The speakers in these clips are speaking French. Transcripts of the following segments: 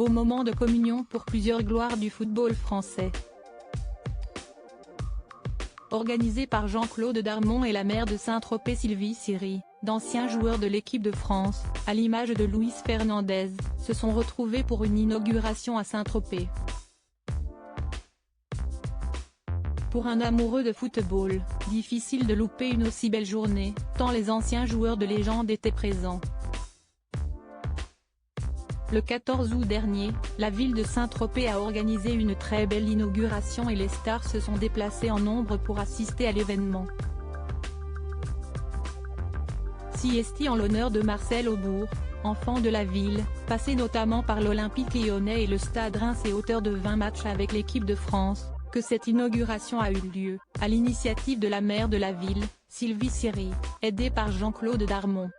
beau moment de communion pour plusieurs gloires du football français. Organisé par Jean-Claude Darmon et la maire de Saint-Tropez Sylvie Siri, d'anciens joueurs de l'équipe de France, à l'image de Luis Fernandez, se sont retrouvés pour une inauguration à Saint-Tropez. Pour un amoureux de football, difficile de louper une aussi belle journée, tant les anciens joueurs de légende étaient présents. Le 14 août dernier, la ville de Saint-Tropez a organisé une très belle inauguration et les stars se sont déplacées en nombre pour assister à l'événement. Siesti en l'honneur de Marcel Aubour, enfant de la ville, passé notamment par l'Olympique lyonnais et le Stade Reims et auteur de 20 matchs avec l'équipe de France, que cette inauguration a eu lieu, à l'initiative de la maire de la ville, Sylvie Siri, aidée par Jean-Claude Darmon.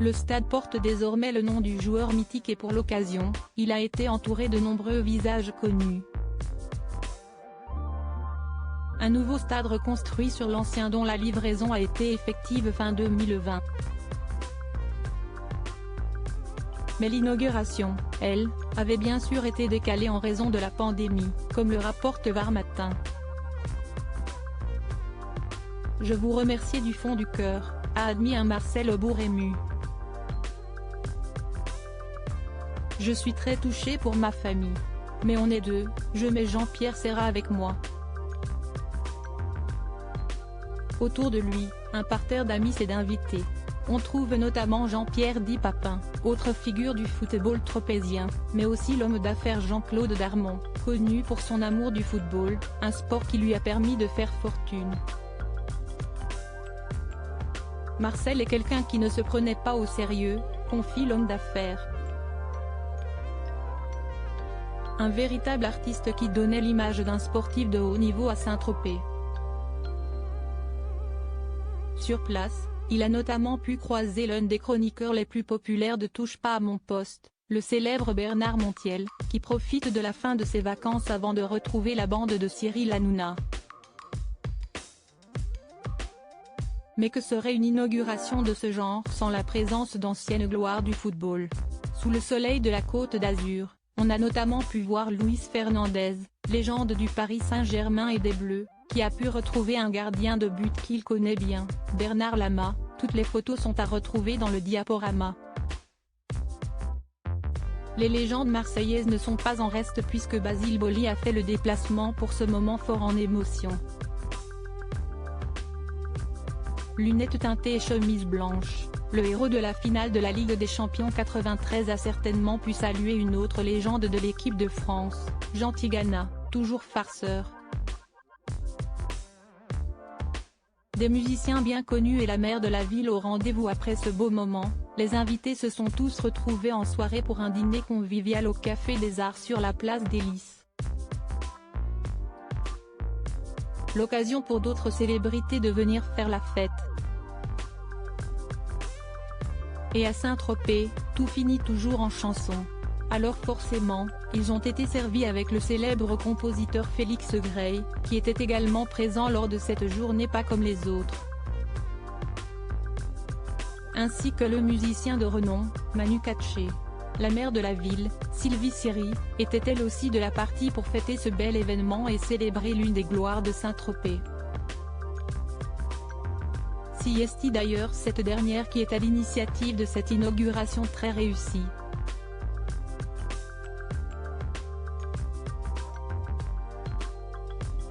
Le stade porte désormais le nom du joueur mythique et pour l'occasion, il a été entouré de nombreux visages connus. Un nouveau stade reconstruit sur l'ancien dont la livraison a été effective fin 2020. Mais l'inauguration, elle, avait bien sûr été décalée en raison de la pandémie, comme le rapporte Var Matin. Je vous remercie du fond du cœur, a admis un Marcel Aubour ému. Je suis très touché pour ma famille. Mais on est deux, je mets Jean-Pierre Serra avec moi. Autour de lui, un parterre d'amis et d'invités. On trouve notamment Jean-Pierre Di Papin, autre figure du football tropézien, mais aussi l'homme d'affaires Jean-Claude Darmon, connu pour son amour du football, un sport qui lui a permis de faire fortune. Marcel est quelqu'un qui ne se prenait pas au sérieux, confie l'homme d'affaires. Un véritable artiste qui donnait l'image d'un sportif de haut niveau à Saint-Tropez. Sur place, il a notamment pu croiser l'un des chroniqueurs les plus populaires de Touche pas à mon poste, le célèbre Bernard Montiel, qui profite de la fin de ses vacances avant de retrouver la bande de Cyril Hanouna. Mais que serait une inauguration de ce genre sans la présence d'anciennes gloires du football? Sous le soleil de la Côte d'Azur, on a notamment pu voir Luis Fernandez, légende du Paris Saint-Germain et des Bleus, qui a pu retrouver un gardien de but qu'il connaît bien, Bernard Lama. Toutes les photos sont à retrouver dans le diaporama. Les légendes marseillaises ne sont pas en reste puisque Basile Boli a fait le déplacement pour ce moment fort en émotion. Lunettes teintées et chemise blanche, le héros de la finale de la Ligue des Champions 93 a certainement pu saluer une autre légende de l'équipe de France, Jean Tigana, toujours farceur. Des musiciens bien connus et la maire de la ville au rendez-vous après ce beau moment, les invités se sont tous retrouvés en soirée pour un dîner convivial au Café des Arts sur la place des Lys. L'occasion pour d'autres célébrités de venir faire la fête. Et à Saint-Tropez, tout finit toujours en chanson. Alors forcément, ils ont été servis avec le célèbre compositeur Félix Gray, qui était également présent lors de cette journée pas comme les autres. Ainsi que le musicien de renom, Manu Katché. La maire de la ville, Sylvie Siri, était elle aussi de la partie pour fêter ce bel événement et célébrer l'une des gloires de Saint-Tropez. Siesti d'ailleurs cette dernière qui est à l'initiative de cette inauguration très réussie.